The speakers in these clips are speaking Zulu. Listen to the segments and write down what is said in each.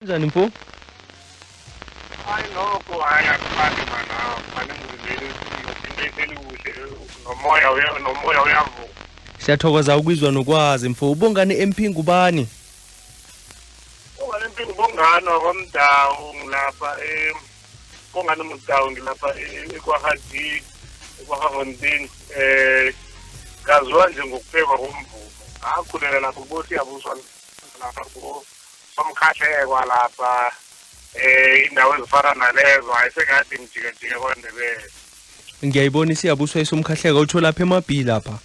Njani mfo? I know I am funny man. Funny nomoya uyavuka. Siyathokoza ukuzwa nokwazi mfo. Ubongani MP ngubani? Ubongani MP ngubongani wakwamdawu ngilapha bongani mdawu ngilapha ekwahadi ekwahafondini kaziwa nje ngokuphekwa komvumo. Akhulela lapho bothi yabuswa lapha somkhahlekwa lapha indawo ezifana nalezo ayisekade ngijike kwaNdebele. Ngiyayibona isiyabuswa isomkhahleka uthola lapha eMabhi lapha.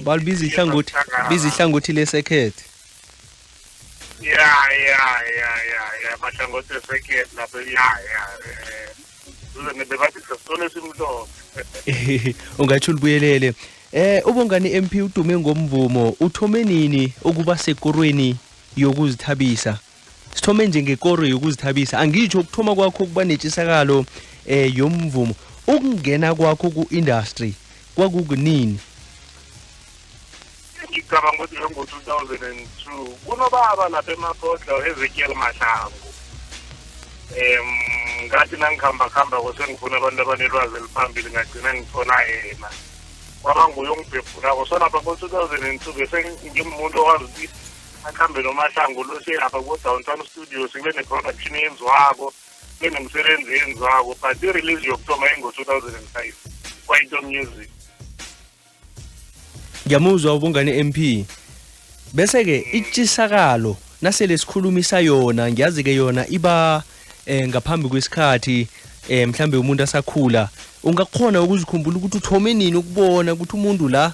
Balibiza ihlangothi lesekhethe. Ya mahlangothi lesekhethe lapha bebathi sesitole simlomo. Ungathi ulibuyelele. Ubongani MP udume ngomvumo uthome nini ukuba sekorweni yokuzithabisa? Sithome nje ngekoro yokuzithabisa. Angitsho ukuthoma kwakho kuba netshisakalo yomvumo. Ukungena kwakho ku-industry kwakukunini? Ngicabanga ukuthi ngo-2002 kunobaba lapha eMaphodla Ezekiel Mahlangu. Ngathi nangikhamba kwesengifuna abantu abanelwazi eliphambili ngagcina ngithola yena. Kwaba nguye ongibhebhulako. So lapha ngo-2002 bese ngimuntu owazi ukuthi akhambe noMahlangu lapha ku-Downtown Studios kube ne-production yenziwako, kube nemsebenzi yenziwako, but i-release yokuthoma ngo-2005 Kwaito Music. Ngiyamuzwa ubongani MP. Bese-ke itshisakalo nasele sikhulumisa yona ngiyazi-ke yona iba ngaphambi kwesikhathi mhlambe umuntu asakhula. Ungakhona ukuzikhumbula ukuthi uthome nini ukubona ukuthi umuntu la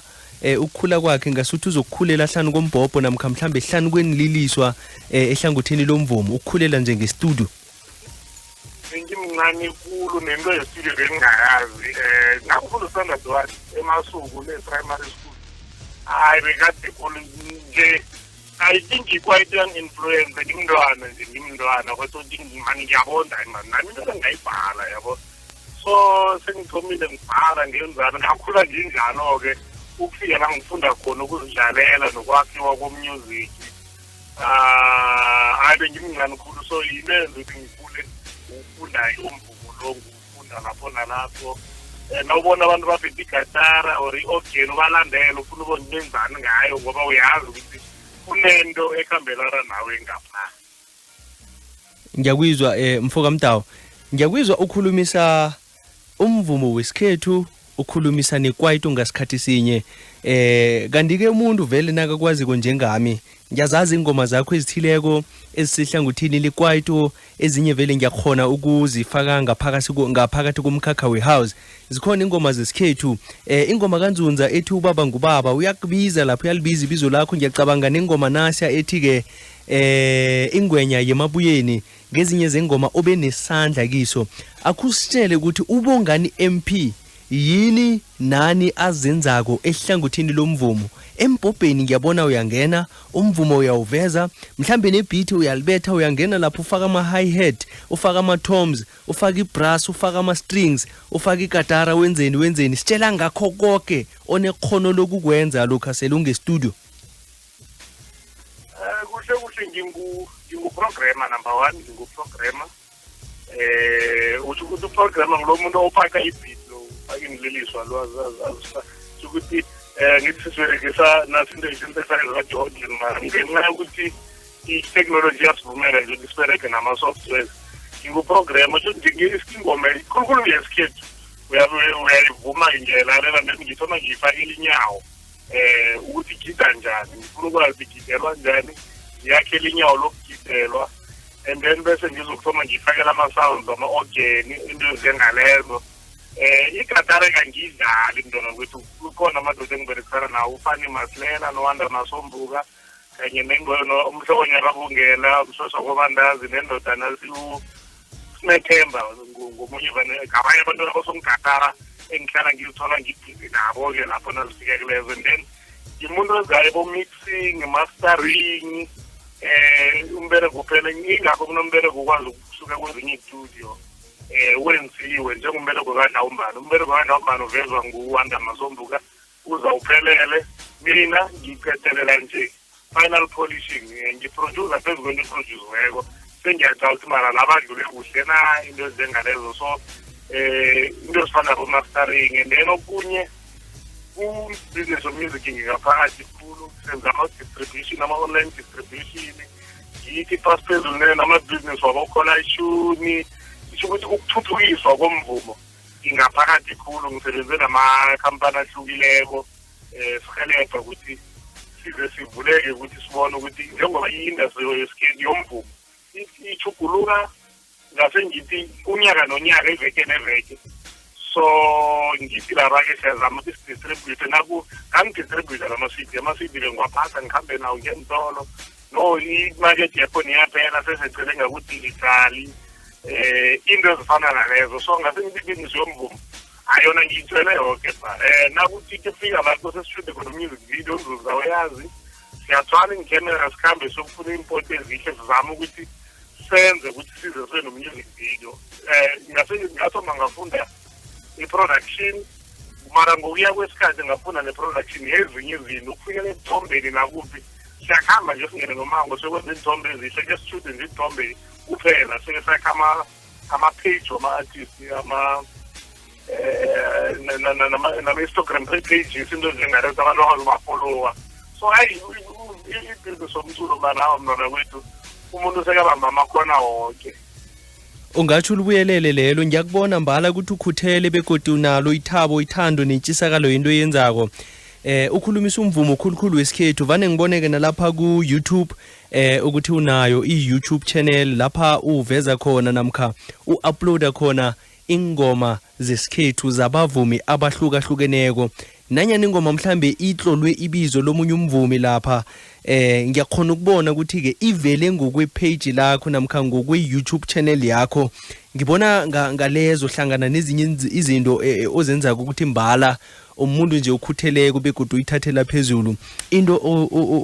ukukhula kwakhe ngasuthi uzokukhulela hlanu kombhobho namkha mhlambe hlanu kwenililiswa ehlangothini lomvumo ukukhulela nje ngestudio? Ngimncane kulo nento yestudio bengingayazi. Ngakufunda standard one eMasuku le-primary school. Hayi bekade khona nje I think quite young influence ngimntwana kodwa manje ngiyabonda man nami into ngayibhala yabo. So sengithomile ngibhala ngenzana ngakhula njalo-ke ukufika la ngifunda khona ukuzidlalela nokwakhiwa komusic. Hayi ngimncane khulu so yilenze ukuthi ngikhule ukufunda umvumo lo ngifunda lapho nalapho. Nawubona abantu baphethe igatara or i-organ ubalandela ufuna ubona benzani ngayo ngoba uyazi ukuthi kunento ekhambelana nawe ngapha. Ngiyakuzwa mfo kaMdawu. Ngiyakuzwa ukhulumisa umvumo wesikhethu, ukhulumisa nekwaito ngasikhathi sinye. Kanti-ke umuntu vele nakakwazi njengami ngiyazazi ingoma zakho ezithileko ezisehlangothini lekwaito, ezinye vele ngiyakhona ukuzifaka ngaphakathi komkhakha wehouse. Zikhona ingoma zesikhethu, ingoma kanzunza ethi ubaba ngubaba uyakubiza lapho, uyalibiza ibizo lakho. Ngiyacabanga nengoma nasya ethi-ke ingwenya yemabuyeni, ngezinye zengoma obe nesandla kiso. Akusitshele ukuthi ubongani MP yini nani azenzako ehlangothini lomvumo? Embhobheni ngiyabona uyangena, umvumo uyawuveza, mhlambe nebeat uyalibetha, uyangena lapho ufaka ama-hi-hat, ufaka ama-toms, ufaka i-brass, ufaka ama-strings, ufaka ikatara, wenzeni. Sitshela ngakho konke onekhono lokukwenza lokho sele ungestudio. Kuhle ngingu-programmer number one, ngingu-programmer. Uthi ukuthi uprogrammer ngulo muntu ophaka i-beat lo, ufaka imliliswa lo ukuthi ngithi siberegisa nasinto i-synthesizer kaJordan man. Ngenxa yokuthi i-technology yasivumela nje ukuthi siberege nama-softwares. Ngingu-programmer ingoma khulukhulu ngesikhethu uyayivuma nje lalela ngithoma ngiyifakile inyawo ukuthi igida njani, ngifuna ukwazi igidelwa njani, ngiyakhela inyawo lokugidelwa, and then bese ngizokuthoma ngiyifakela ama-sounds ama-organ, into ezengalezo. Ikatara kangiyidlali mntwana kwethu, kukhona amadoda engiberekisana nawo uFani Masilela noWanda Masombuka kanye umhlokonyaka Bungela, umsoso kwabandazi nendoda nasi uSmethemba ngomunye ngabanye abantu abasongikatara engihlala ngizithola ngibhizi nabo-ke lapho nazifika kulezo. And then ngimuntu ozayo bo-mixing, mastering, umbereko phela ingakho kunombereko ukwazi ukusuka kwezinye istudio wenziwe njengombereko kaNdawumbani. Umbereko kaNdawumbani uvezwa nguWanda Masombuka, uzawuphelele mina ngiphethelela nje final polishing ngiproducer phezu kwento eproduciweko sengiyacaca ukuthi mara labadlule kuhle na into ezingalezo so into ezifana bo-mastering and then okunye ku-business of music ngingaphakathi khulu senza ama-distribution ama-online distribution ngithi phasi phezulu nama-business wabokhona ishuni isho ukuthi ukuthuthukiswa komvumo ingaphakathi khulu ngisebenze namakhampani ahlukileko sihelebha ukuthi size sivuleke ukuthi sibone ukuthi njengoba i-industry yesikhethi yomvumo ichuguluka ngase ngithi unyaka nonyaka iveke neveke so ngithi laba-ke siyazama ukuthi sidistribute ngangidistribute ama-CD ngiwaphatha ngihambe nawo ngentolo no imarket yakhona iyaphela sesegcele ngakudigitali into ezifana nalezo so ngase ngithi ibhizinisi yomvumo ayona ngiyitshele yoke nakuthi kefika lapho sesishude khona music video uzawuyazi siyathwala ingekemera sikhambe sokufuna import ezihle sizama ukuthi senze ukuthi size sibe no-music video ngathoma ngafunda i-production mara ngokuya kwesikhathi ngafunda ne-production yezinye izinto ukufikela ekuthombeni nakuphi siyakuhamba nje singene nomango sekwenza iy'thombe ezihle ke sishude nje iy'thombe kuphela seke sakhe ama-page wama-artist nama-Instagram pages into ezinjengalezo abantu bakwazi ubafolowa so hayi ibhizinisi somculo manawo mnwana kwethu umuntu sekabamba amakona wonke. Ungatsho ulibuyelele lelo ngiyakubona mbala ukuthi ukhuthele begodwa unalo ithabo ithando nentshisakalo yento yenzako ukhulumisa umvumo khulukhulu wesikhethu vane ngiboneke nalapha ku YouTube ukuthi unayo i-YouTube channel lapha uveza khona namkha u-uploada khona ingoma zesikhethu zabavumi abahlukahlukeneko nanyana ingoma mhlambe itlolwe ibizo lomunye umvumi lapha ngiyakhona ukubona ukuthi ke ivele ngokwe-page lakho namkha ngokwe-YouTube channel yakho ngibona ngalezo hlangana nezinye izinto ozenzako ukuthi mbala umuntu nje ukhutheleko begodwa uyithathela phezulu into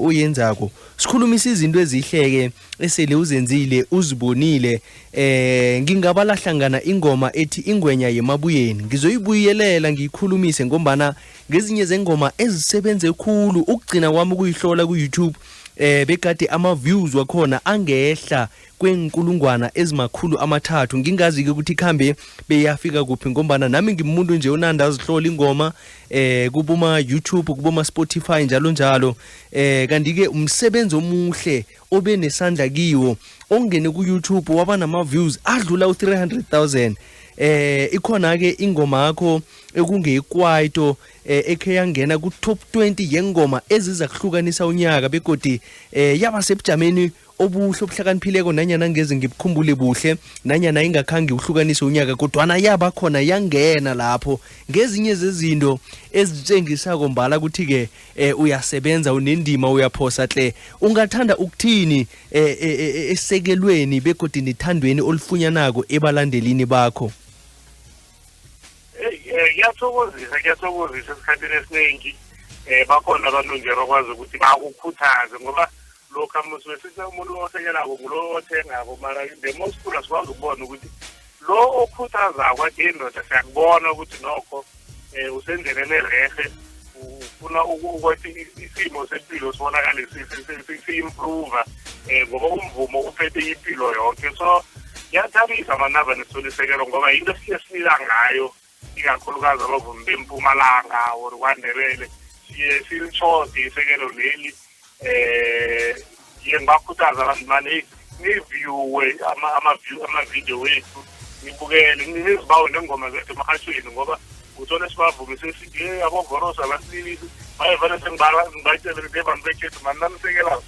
oyenzako sikhulumisa izinto ezihleke esele uzenzile uzibonile ngingabala hlangana ingoma ethi ingwenya yemabuyeni ngizoyibuyelela ngiyikhulumise ngombana ngezinye zengoma ezisebenze khulu ukugcina kwami ukuyihlola ku YouTube bekade ama-views wakhona angehla kwenkulungwana ezimakhulu amathathu ngingazi-ke ukuthi ikhambe beyafika kuphi ngombana nami ngimuntu nje onanda azihlola ingoma kuboma-YouTube kuboma-Spotify njalo njalo kanti-ke umsebenzi omuhle obe nesandla kiwo ongene ku-YouTube waba nama-views adlula u-300,000 ikhona-ke ingoma yakho ekungeyikwaito ekhe yangena ku-top 20 yengoma eziza kuhlukanisa unyaka begodi yaba sebujameni obuhle obuhlakaniphileko nanyana ngeze ngibukhumbule buhle nanyana ingakhange uhlukanise unyaka kodwana yaba khona yangena lapho ngezinye zezinto ezitshengisako mbala ukuthi-ke uyasebenza unendima uyaphosa hle ungathanda ukuthini esekelweni begodi nethandweni olifunyanako ebalandelini bakho? Kuyathokozisa esikhathini esiningi bakhona abantu nje bakwazi ukuthi bakukhuthaze ngoba lokhu amuswesithi umuntu osekelako ngulo othengako mara the most cool asikwazi ukubona ukuthi lo okhuthazako ade indoda siyakubona ukuthi nokho usendleleni erehe ufuna ukuthi isimo sempilo sibonakale si-improve ngoba umvumo uphethe impilo yonke so kuyathabisa manaba nesolisekelo ngoba into siyesilila ngayo ikakhulukazi abavumi bempumalanga or kwaNdebele siye silishode isekelo leli ngibakhuthaza abantu mane niviewe ama-video wethu nibukele nizibawe nengoma zethu emahashweni ngoba uthole sibavumi sesithi abovoroso abasilisi bayevane sengibayitshele abantu bekhethu mani nanisekelayo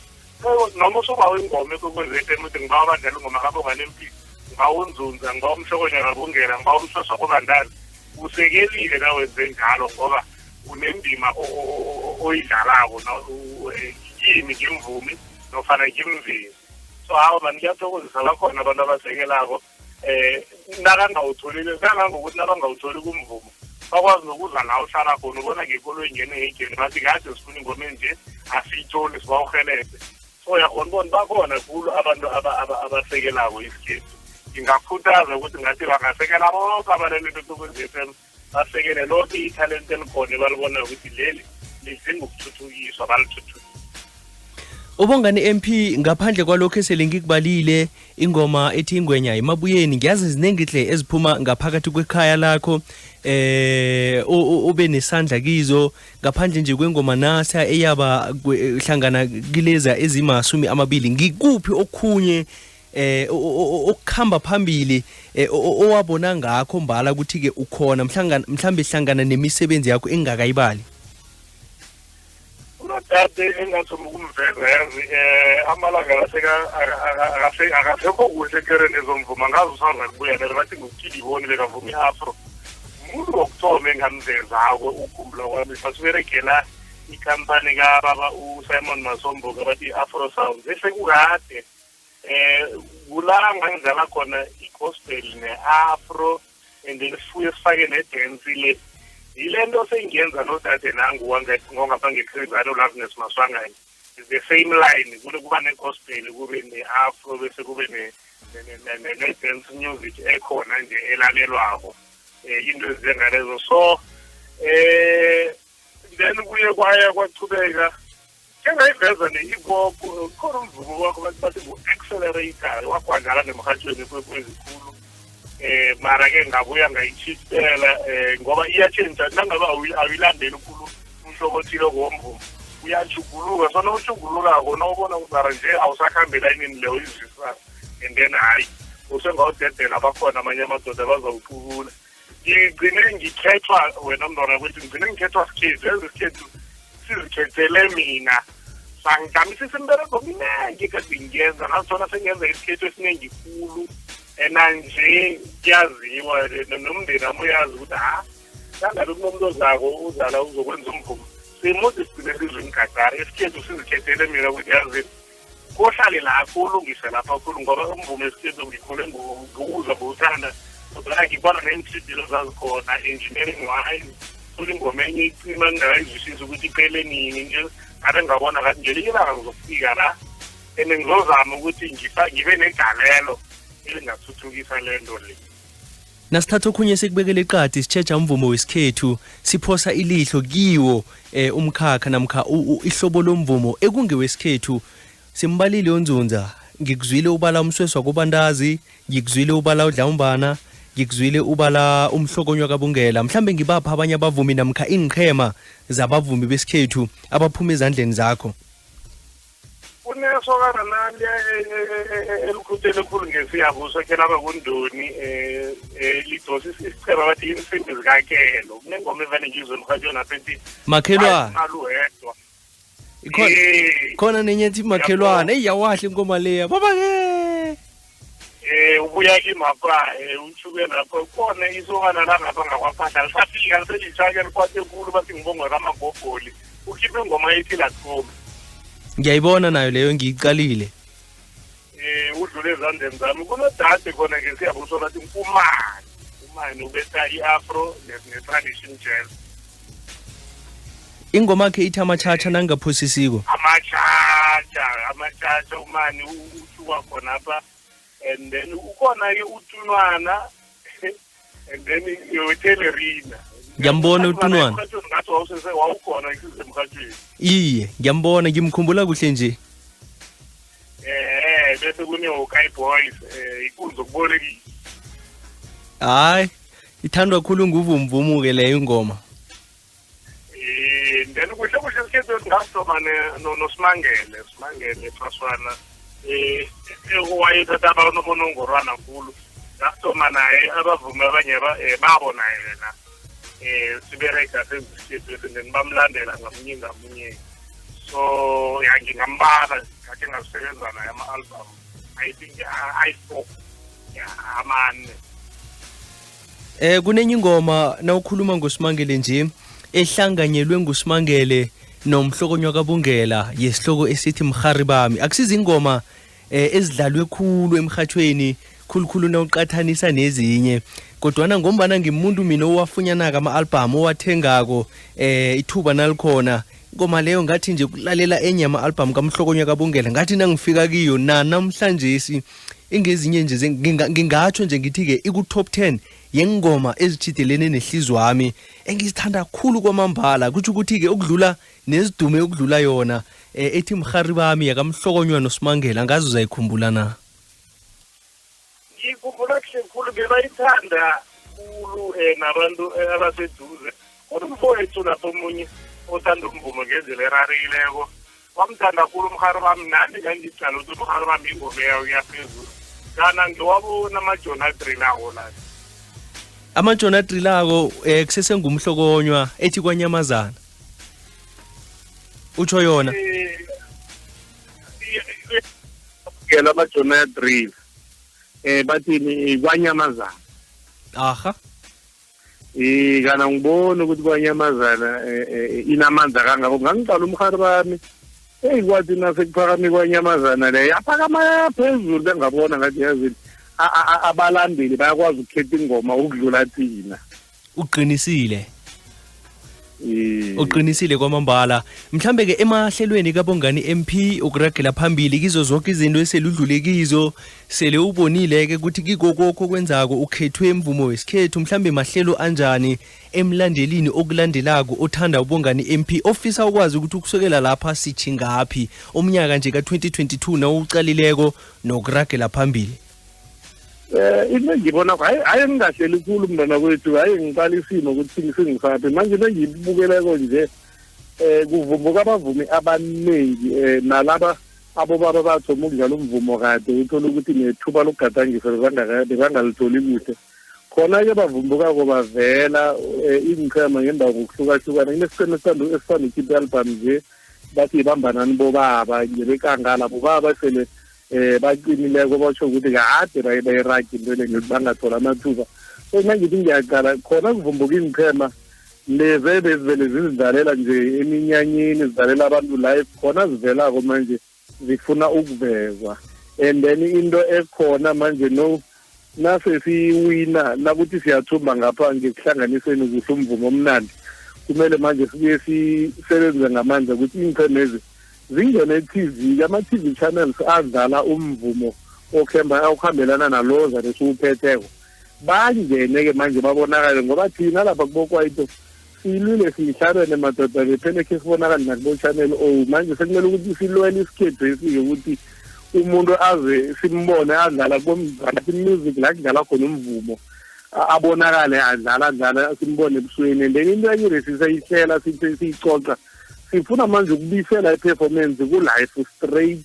noma usubawe ingoma ekwekwezi ukuthi ngibawa abadlala ingoma kabonganempilo ngibawa unzunza ngibawa umhlokonyana bungela ngibawa umshoshwa kobandali usekelile nawenze njalo ngoba unendima oyidlalako kimi ngimvumi nofana ngimvezi so hawa mani kuyathokozisa bakhona abantu abasekelako kangangokuthi nabangawutholi kumvumo bakwazi nokudla la uhlala khona ubona ngekolo ingene ngegeni bathi kade sifuna ingoma enje asiyitholi sibawuhelebhe so yakhona ubona bakhona khulu abantu abasekelako isikhethu ngingakhuthaza ukuthi ngathi bangasekela bonke abaleleli beKwekwezi FM basekele lonke ithalente elikhona balibona ukuthi leli lidinga ukuthuthukiswa balithuthukise. Ubongani MP ngaphandle kwalokho esele ngikubalile ingoma ethi ingwenya emabuyeni ngiyazi izinengihle eziphuma ngaphakathi kwekhaya lakho ube nesandla kizo ngaphandle nje kwengoma nasa eyaba hlangana kileza ezimasumi amabili ngikuphi okhunye okukhamba phambili owabona ngakho mbala ukuthi ke ukhona mhlambe hlangana nemisebenzi yakho engakayibali Unothathe engathoma ukumveza amalanga akasekho kuhle kereni ezomvuma ngazo usanda kubuya lero bathi ngukiliboni bekavuma i-afro umuntu wokuthoma engamvezako ukhumbula kwami sasiberegela ikhampani kababa uSimon Masombo bathi i-Afro Sounds esekukade kula ngangidlala khona i-gospel ne-afro and then sifuye sifake ne-dance le yile nto sengiyenza nodade nangu ngongapha ngekhrizano Loveness Maswangane is the same line kuba ne-gospel kube ne-afro bese kube ne-dance music ekhona nje elalelwako into ezinjengalezo so then kuye kwachubeka njengayiveza ne-hip-hop khona umvumo wakho bathi ngu-accelerator wakwadlala nemrhatshweni kwezikhulu mara-ke ngabuya ngayitshitela ngoba iyatshentsha nangabe awilandeli ukhulu umhlobo othile womvumo uyajuguluka so nawujugulukako nawubona uzara nje awusakhambela inini leyo izisa and then hayi usengawudedela abakhona amanye amadoda bazawuphukula ngigcine ngikhethwa wena mntwana kwethu ngigcine ngikhethwa sikhethu ezisikhethu sizikhethele mina sangidamisisa imberego minengi kade ngiyenza ngazithola sengenza isikhethu esiningi khulu nanje kuyaziwa nomndeni wami uyazi ukuthi nangabe kunomuntu ozako uzala uzokwenza umvumo simude sigcine sizwingadari isikhethu sizikhethele mina ukuthi yazi kohlale lapho ulungise lapha khulu ngoba umvumo esikhethu ngikhule ngokuza ngokuthanda kodwa ngibona neentshidilo zazikhona engineering wise ingoma enye icima ngingayizwisisi ukuthi iqele nini nje ade ngabona ngathi ngelinye ilanga ngizofika la and ngizozama ukuthi ngibe negalelo elingathuthukisa le nto le nasithatha okhunye sikubekele iqadi sitshetsha umvumo wesikhethu siphosa ilihlo kiwo umkhakha namkha ihlobo lomvumo ekungewesikhethu simbalile onzunza ngikuzwile ubala umsweswa kubandazi ngikuzwile ubala udlawumbana ngikuzwile ubala umhlokonywa kabungela mhlambe ngibapha abanye abavumi namkha inqhema zabavumi besikhethu abaphuma ezandleni zakho kunesokana nali elikhutele khulu ngesiyabuso ke laba kundoni lidosi isicheba bathi insimbi zikakelo kunengoma evane ngizwe emhathweni aphethi makhelwane khona nenye ethi makhelwane eyawahle inkomo leya baba ke ubuya kimapha uchuke lapho khona isokana la ngapha ngakwaphahla lisafika selithake likwathe enkulu bathi ngibonga kamagogoli ukhiphe ingoma ethi lathoma ngiyayibona nayo leyo ngiyicalile udlule ezandleni zami kunodade khona ke siyabuso bathi umani ubetha i-afro ne-tradition jazz ingoma yakhe ithi amatshatsha nangaphosisiko amatshatsha umani uthuka khona apha and then ukhona-ke utunwana and then yotelerina ngiyambona utunwana ngathi wawukhona emhathweni iye ngiyambona ngimkhumbula kuhle nje bese kune-Hokai Boys ikunzo kubolekile hayi ithandwa khulu nguvumvumu-ke leyo ingoma then kuhle kuhle isikhethu ngasoma noSimangele Faswana owayethatha abanobonongorwana khulu ngasoma naye abavumi abanye babona yena siberega sezisikhethu and then bamlandela ngamunye so ngingambala kake ngasebenza naye ama-album I think I4 amane kunenye ingoma nawukhuluma ngoSimangele nje ehlanganyelwe nguSimangele nomhlokonywa kabungela yesihloko esithi mkhari bami akusiza ingoma ezidlalwe khulu emhathweni khulukhulu nawuqathanisa nezinye kodwana ngombana ngimuntu mina owafunyanaka ama-album owathengako ithuba nalikhona ingoma leyo ngathi nje kulalela enye ama-album kamhlokonywa kabungela ngathi nangifika kiyo namhlanje ingezinye nje ngingatsho nje ngithi-ke iku-top 10 yengoma ezithidelene nehlizwe wami engizithanda kakhulu kwamambala kutsho ukuthi-ke ukudlula nezidume ukudlula yona ethi mhari bami yakamhlokonywa noSimangela ngazi uzayikhumbula na? Ngikhumbula kuhle bebayithanda khulu nabantu abaseduze. Umfowethu lapho omunye othanda umvumo ngendlela erarileko wamthanda khulu umhari bami nami ngangicala ukuthi umhari bami ingoma yayo yaphezulu kana ngiwabona amajona drilako la Amajona drilako kusesengumhlokonywa ethi kwaNyamazana utsho yona ngela amajona drill bathini kwaNyamazana aha kana ngibona ukuthi kwaNyamazana inamanza kangako ngangicala umhari bami kwathi nasekuphakame kwaNyamazana le yaphakama phezulu bengabona ngathi yazi abalandeli bayakwazi ukukhetha ingoma ukudlula thina uqinisile uqinisile kwamambala mhlambe ke emahlelweni kaBongani MP ukuragela phambili kizo zonke izinto eseludlulekizo sele ubonile ke ukuthi kikokho kwenzako ukhethwe emvumo wesikhethu mhlambe mahlelo anjani emlandelini okulandelako othanda uBongani MP ofisa ukwazi ukuthi ukusukela lapha sithi ngapi umnyaka nje ka2022 na uqalileko nokuragela phambili into ngibona hayi ngingahleli khulu mntwana kwethu hayi ngiqala isimo ukuthi singisaphi manje bengibukeleko nje kuvumbuka abavumi abaningi nalaba abobaba bathoma ukudlala umvumo kade uthola ukuthi nethuba lokugadangisa bangalitoli kuhle khona-ke bavumbukako bavela iinqhema ngendawo ngokuhlukahlukana kunesiqhema esithanda ukhipha i-album nje bathi ibambanani bobaba nje bekangala bobaba sele baqinileko batsho ukuthi kade bayiragi into le bangathola amathuba so nangithi ngiyaqala khona kuvumbuka iinqhema leze bezivele zizidalela nje eminyanyeni zidalela abantu live khona zivelako manje zifuna ukuvezwa and then into ekhona manje nasesiwina nakuthi siyathumba ngapha ngekuhlanganiseni kuhle umvumo omnandi kumele manje sibuye sisebenze ngamandla ukuthi iinqhemezi zingene e-TV ama-TV channels adlala umvumo okuhambelana nalo zabe siwuphetheko bangene-ke manje babonakale ngoba thina lapha kubokwaito silile siyihlabene madoda bephele khe sibonakale nakubo-channel manje sekumele ukuthi silwele isikhethu esike ukuthi umuntu aze simbone adlala music la kudlala khona umvumo abonakale adlala simbone ebusweni and then into enye lesisayihlela siyicoca sifuna manje ukubisela i-performance ku-life straight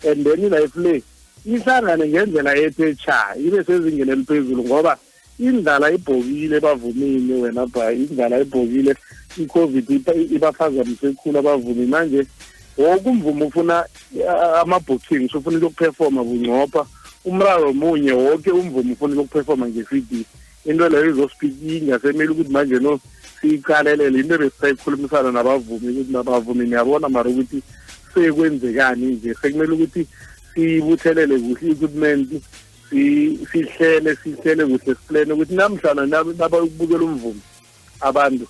and then i-life le ihlangane ngendlela ethe cha ibe sezingeni eliphezulu ngoba indlala ibhokile bavumile wena ba indlala ibhokile i-COVID ibaphazamisa khulu abavumi manje wonke umvumo ufuna ama-bookings ufuna ukuperforma bunqopha umraro munye wonke umvumo ufuna ukuperforma nge-CD into leyo izospeakinga semele ukuthi manje siyiqalelele into besisayikhulumisana nabavumi ukuthi nabavumi niyabona mara ukuthi sekwenzekani nje sekumele ukuthi sibuthelele kuhle equipment sihlele kuhle siplane ukuthi namhlanje nabayokubukela umvumo abantu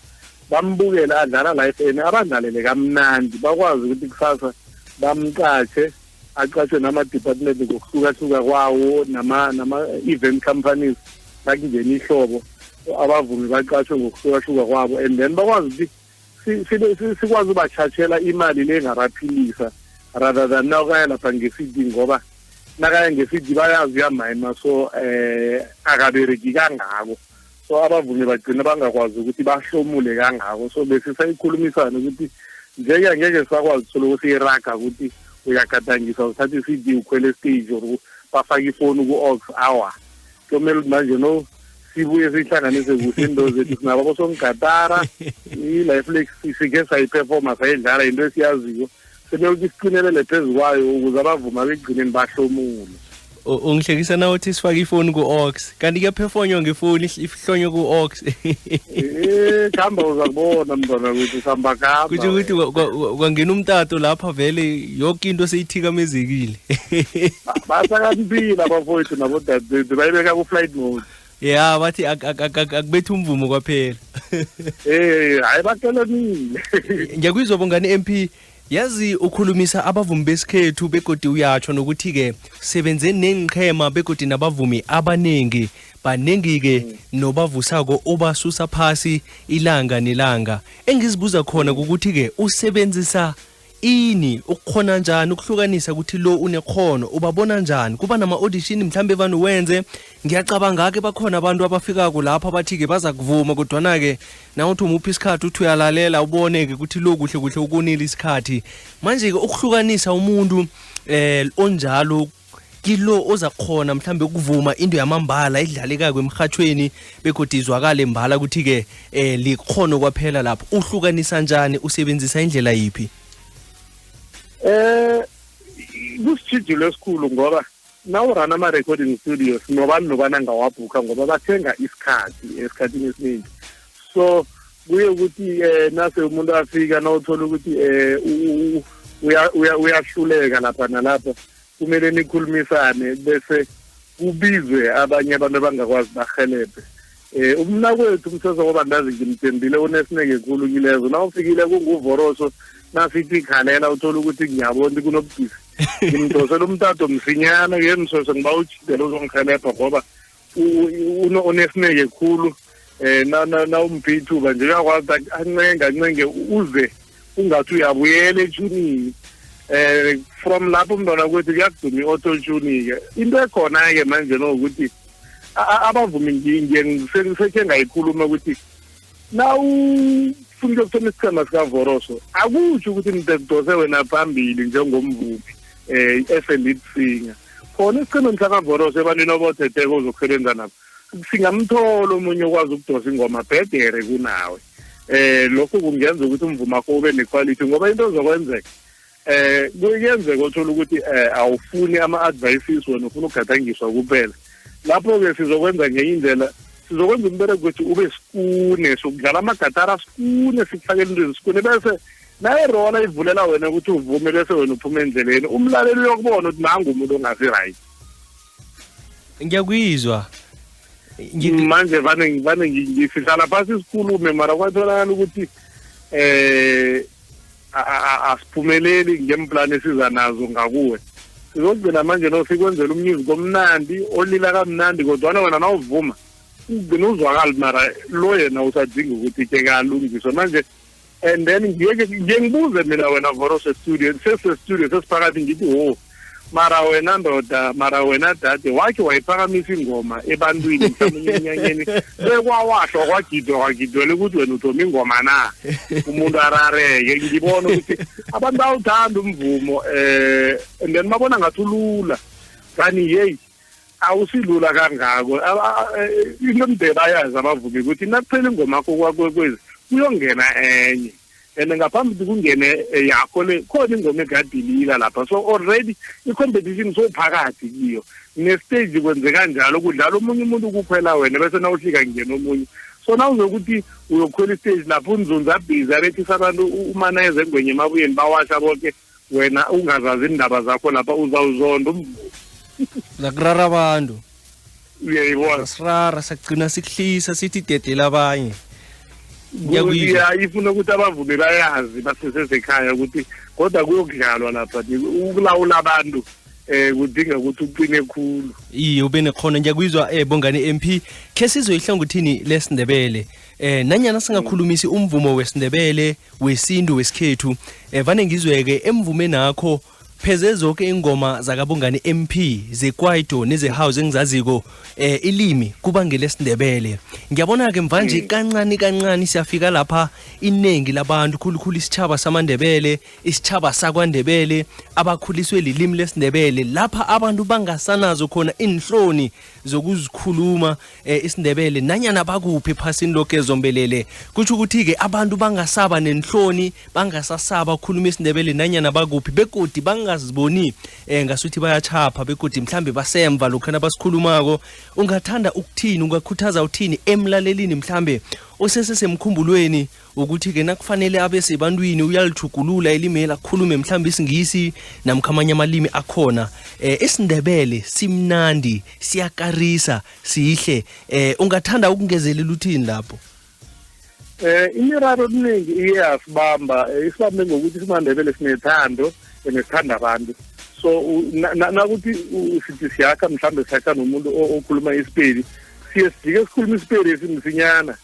bambukela adlala live and abadlalele kamnandi bakwazi ukuthi kusasa bamqatshe aqashwe nama-department ngokuhlukahluka kwawo nama-event companies bakungena ihlobo abavumi baqashwe ngokuhlukahluka kwabo and then bakwazi ukuthi sikwazi uba-charge-ela imali le engaraphilisa rather than nakaya lapha nge-CD ngoba nakaya nge-CD bayazi uyamayima so akabereki kangako so abavumi bagcina bangakwazi ukuthi bahlomule kangako so besisayikhulumisana ukuthi njeke angeke sakwazi soloko siyiraga ukuthi uyagadangisa uthatha i-CD ukhwele stage or bafake ifoni ku-aux hour kumele manje sibuye sihlanganise kuhle into zethu sinabo bosongatara i-life lex sike sayiperforma sayidlala into esiyaziyo semele ukuthi siqinelele phezu kwayo ukuze abavuma begcineni bahlomule ungihlekisa na uthi sifake ifoni ku-aux kanti kuyaphefonywa ngefoni ihlonywe ku-aux khamba uzakubona mntwana kuthi sihamba khamba kutsho ukuthi kwangena umtato lapha vele yonke into seyithikamezekile basakaniphile abafowethu nabodadethu bayibeka ku-flight mode ya bathi akubethe umvumo kwaphela hayi bakelonile ngiyakwizwa Bongani MP yazi ukhulumisa abavumi besikhethu begodi uyatsho nokuthi-ke sebenze nenqhema begodi nabavumi abanengi banengi-ke nobavusako obasusa phasi ilanga nelanga engizibuza khona ukuthi-ke usebenzisa ini ukukhona njani ukuhlukanisa ukuthi lo unekhono ubabona njani kuba nama audition mhlambe banu wenze ngiyacabanga ke bakhona abantu abafika ku lapha bathi ke baza kuvuma kodwa ke na uthi umuphi isikhathi uthi uyalalela uboneke ukuthi lo kuhle kuhle ukonile isikhathi manje ke ukuhlukanisa umuntu onjalo kilo oza khona mhlambe ukuvuma into yamambala idlaleka kwemhathweni bekodizwakala embala ukuthi ke likhono kwaphela lapho uhlukanisa njani usebenzisa indlela yipi kusitshijilo esikhulu ngoba nawurana ama-recording studios nobani angawabhukha ngoba bathenga isikhathi esikhathini esiningi so kuye ukuthi nase umuntu afika nawuthola ukuthi uyahluleka lapha nalapha kumele nikhulumisane bese kubizwe abanye abantu abangakwazi bahelebhe umna kwethu umsezo ngoba ndazi ngimthembile unesineke khulu kilezo nawufikile kunguvoroso nasithi khalela uthola ukuthi ngiyabona kunobudisi ngimdosela umtato msinyana ngemsoso ngiba uchidela uzongihelebha ngoba unesineke khulu na umpithuba nje uyakwazi ancenge uze ungathi uyabuyela etshunini from lapho umntwana kwethu kuyakuduma i-auto-tune-ke into ekhona-ke manje nokuthi abavumi ngisekhe ngayikhuluma ukuthi ufuna ukuyokuthoma isichema sikavoroso akutsho ukuthi mdedose wena phambili njengomvumi as-a-lead singer khona esichemeni sakavoroso ebantwini obotheteko uzokusebenza nabo singamthola omunye okwazi ukudosa ingoma bhedere kunawe lokho kungenza ukuthi umvumo wakho ube nequality ngoba into ezokwenzeka kuyenzeka uthola ukuthi awufuni ama-advices wena ufuna ukugadangiswa kuphela lapho-ke sizokwenza ngenye indlela sizokwenza umbereko wethu ube sikune sokudlala amagatara sikune sikufakela into ezisikune bese nayirola ivulela wena ukuthi uvume bese wena uphume endleleni umlaleli uyokubona ukuthi nangu umuntu ongasi-right ngiyakuyizwa manje vane ngisihlala phasi sikhulume mara kwatholakala ukuthi asiphumeleli ngemplani esiza nazo ngakuwe sizogcina manje sikwenzela umnyuzi omnandi olila kamnandi kodwana wena nawuvuma ugcina uzwakali mara lo yena usadinga ukuthi ke kalungiswe manje and then ngibuze mina wena Voroso studio studio sesiphakathi ngithi mara wena ndoda mara wena dade wakhe wayiphakamisa ingoma ebantwini mhlawumbe enyanyeni bekwawashwa kwagidwele ukuthi wena uthoma ingoma na umuntu arareke ngibona ukuthi abantu awuthanda umvumo and then babona ngathi ulula kanti hey awusilula kangako into mdebe ayazi abavumi ukuthi nakuphela ingoma yakho kwaKwekwezi kuyongena enye and ngaphambi kungene yakho le khona ingoma egadilila lapha so already i-competition sophakathi kiyo ne-stage kwenzeka kanjalo kudlala omunye umuntu ukukhwela wena bese nawufika ngena omunye so nawuzokuthi uyokhwela i-stage lapho unzunza abhizi arethisa abantu umaneze engwenye emabuyeni bawasha bonke wena ungazazi indaba zakho lapha uzawuzonda zakurara abantu uyayibona sirara sagcina sikuhlisa sithi dedela abanye ifuna ukuthi abavumi bayazi basesekhaya ukuthi kodwa kuyokudlalwa lapha ukulawula abantu kudinga ukuthi uqine khulu iye ube nekhona ngiyakuyizwa bongani MP ke sizoyihlangothini lesindebele nanyana singakhulumisi umvumo wesindebele wesintu wesikhethu vane ngizweke emvume nakho pheze zonke ingoma zakabongani MP zekwaito nezehouse engizaziko ilimi kuba ngelesindebele ngiyabona ke mvanje kancane siyafika lapha inengi labantu khulukhulu isitshaba samandebele isitshaba sakwandebele abakhuliswe lilimi lesindebele lapha abantu bangasanazo khona inhloni zokuzikhuluma isindebele nanyana bakuphi phasini lokho ezombelele kuthi ukuthi ke abantu bangasaba nenhloni bangasasaba ukukhuluma isindebele nanyana bakuphi bekodi bangaziboni ngasuthi bayachapha bekodi mhlambe basemva lokho nabasikhulumako ungathanda ukuthini ungakhuthaza uthini emlalelini mhlambe osesemkhumbulweni ukuthi ke nakufanele abe sebantwini uyalithugulula ilimi lakhulume mhlambe isingisi namkhamanya amalimi akhona isindebele simnandi siyakarisa sihle ungathanda ukungezelela uthini lapho imiraro eminingi iyasibamba isibambe ngokuthi simandebele sinethando nesithanda abantu so nakuthi sithi siyakha mhlambe siyakha nomuntu okhuluma isipedi siye sijike sikhuluma isipedi esimsinyana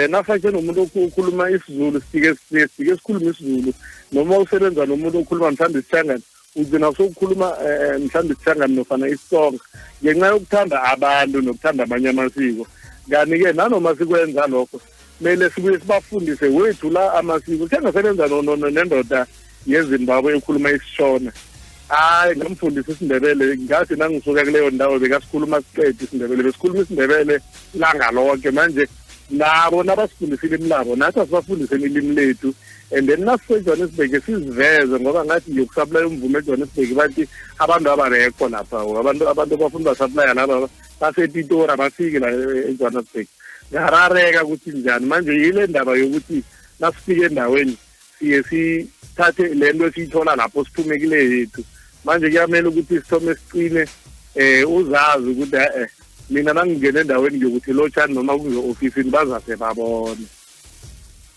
Nafake nomuntu okhuluma isiZulu sike sikhuluma isiZulu noma usebenza nomuntu okhuluma mhlawumbe isishangane ugcina usukhuluma mhlawumbe isishangane nofana isonga ngenxa yokuthanda abantu nokuthanda amanye amasiko. Kanti-ke nanoma sikwenza lokho kumele sibuye sibafundise wethu la amasiko. Sengasebenza nendoda yeZimbabwe ekhuluma isiShona. Hayi ngamfundisa isiNdebele ngathi nangisuka kuleyo ndawo bekasikhuluma siqede isiNdebele besikhuluma isiNdebele ilanga lonke manje nabo nabasifundisile imlabo nathi asibafundiseni ilimi lethu and then naseJohannesburg siziveze ngoba ngathi ngiyokusaplaya umvumo eJohannesburg bathi abantu abarekho lapha abantu abafuna basaplaya laba basePitori abafiki la eJohannesburg. Ngarareka ukuthi njani manje yile ndaba yokuthi nasifike endaweni siye sithathe lento esiyithola lapho siphumekile yethu. Manje kuyamela ukuthi sithome sicine uzazi ukuthi mina nangingena endaweni ngiyokuthi lotshani noma kuze-ofisini bazase babone.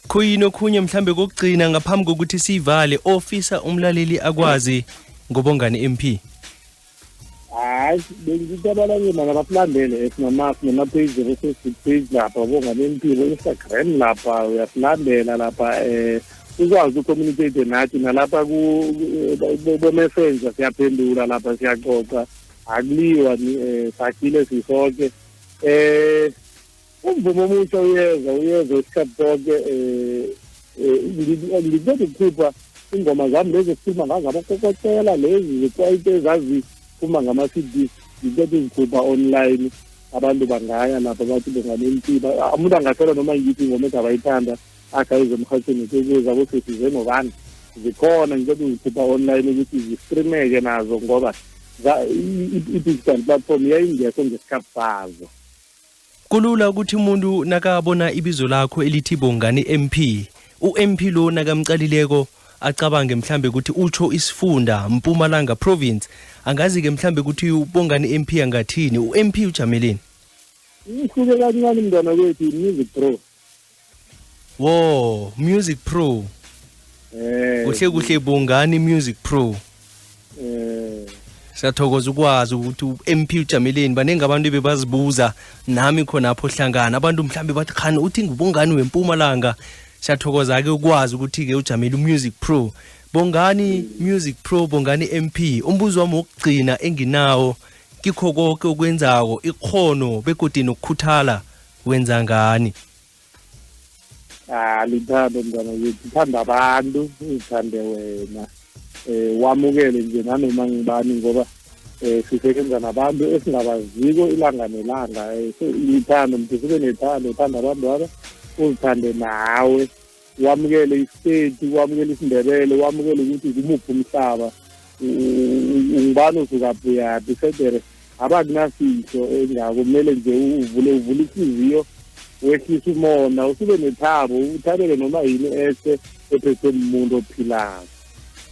Khuyini okhunye mhlambe kokugcina ngaphambi kokuthi sivale ofisa umlaleli akwazi ngobongani MP? Hayi bengithi abalanye makabalandele sinama-page Facebook lapha bongani MP Instagram lapha uyasilandela lapha ukwazi ucommunicate nathi nalapha ku-messenger siyaphendula lapha siyaxoxa akuliwa sakhile sisonke. Umvumo omutsha uyeza isikhathi sonke ngikade ukukhipha ingoma zami lezi esikhuluma ngazo abakokotela lezi zekwayito ezaziphuma ngama-CD ngikade ngikhipha online abantu bangaya lapha bathi bongani MP umuntu angathola noma ngiphi ingoma ezabayithanda akayize emhathweni kuza ukuthi sizenobani zikhona ngikade ngikhipha online ukuthi zistreameke nazo ngoba i-digital platform yayingekho ngesikhathi sazo. Kulula ukuthi umuntu nakabona ibizo lakho elithi Bongani MP, u-MP lo nakamcalileko acabange mhlambe ukuthi utsho isifunda Mpumalanga province, angazi-ke mhlambe ukuthi uBongani MP angathini, u-MP ujameleni? Ngihluke kancane mntwana wethu Music Pro. Wo, Music Pro. Kuhle Bongani Music Pro. Siyathokoza ukwazi ukuthi MP ujameleni banenge abantu bebazibuza nami khona apho hlangana abantu mhlambe bathi khani uthi ngubongani weMpumalanga. Siyathokoza ke ukwazi ukuthi ke ujamela uMusic Pro. Bongani Music Pro, Bongani MP. Umbuzo wami wokugcina enginawo kikho konke okwenzako ikhono begodi nokukhuthala wenza ngani? Lithando mntwana wethu thanda abantu uthande wena. Wamukele nje nanoma ngibani ngoba sisebenza nabantu esingabaziko ilanga nelanga. Lithando mntu sibe nethando uthanda abantu aba uzithande nawe wamukele istate wamukele isiNdebele wamukele ukuthi kumuphi umhlaba ungibani usukaphi yaphi sedere abakunasisho engako kumele nje uvule ihliziyo wehlisa umona usube nethabo uthabele noma yini ephethwe umuntu ophilayo.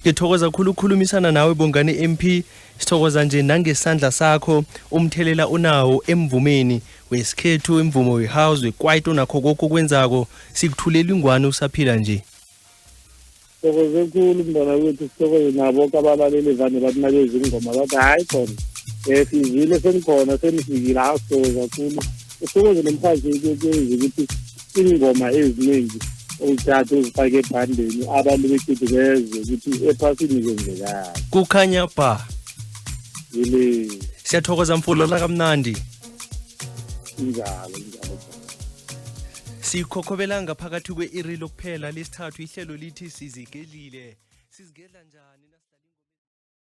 Ngithokoza kakhulu ukukhulumisana nawe Bongani MP. Sithokoza nje nangesandla sakho umthelela unawo emvumeni wesikhethu emvumo wehouse wekwaito nakho konke kwenzako sikuthulela ingwane usaphila nje. Sithokoze kakhulu mntwana wethu sithokoze nabo abalaleli vane batinakeza ingoma bathi hayi khona sizile senikhona senifikile asithokoza kakhulu. Sithokoze nemphakathi ukuthi ingoma eziningi uthathe uzifake ebhandeni abantu bekhithi bezwe ukuthi ephasini kwenzekani. Kukhanya ba. Yile. Siyathokoza mfulo la kamnandi. Njalo. Sikhokhobela ngaphakathi kwe-iri lokuphela lesithathu ihlelo lithi sizigedlile. Sizigedla njani?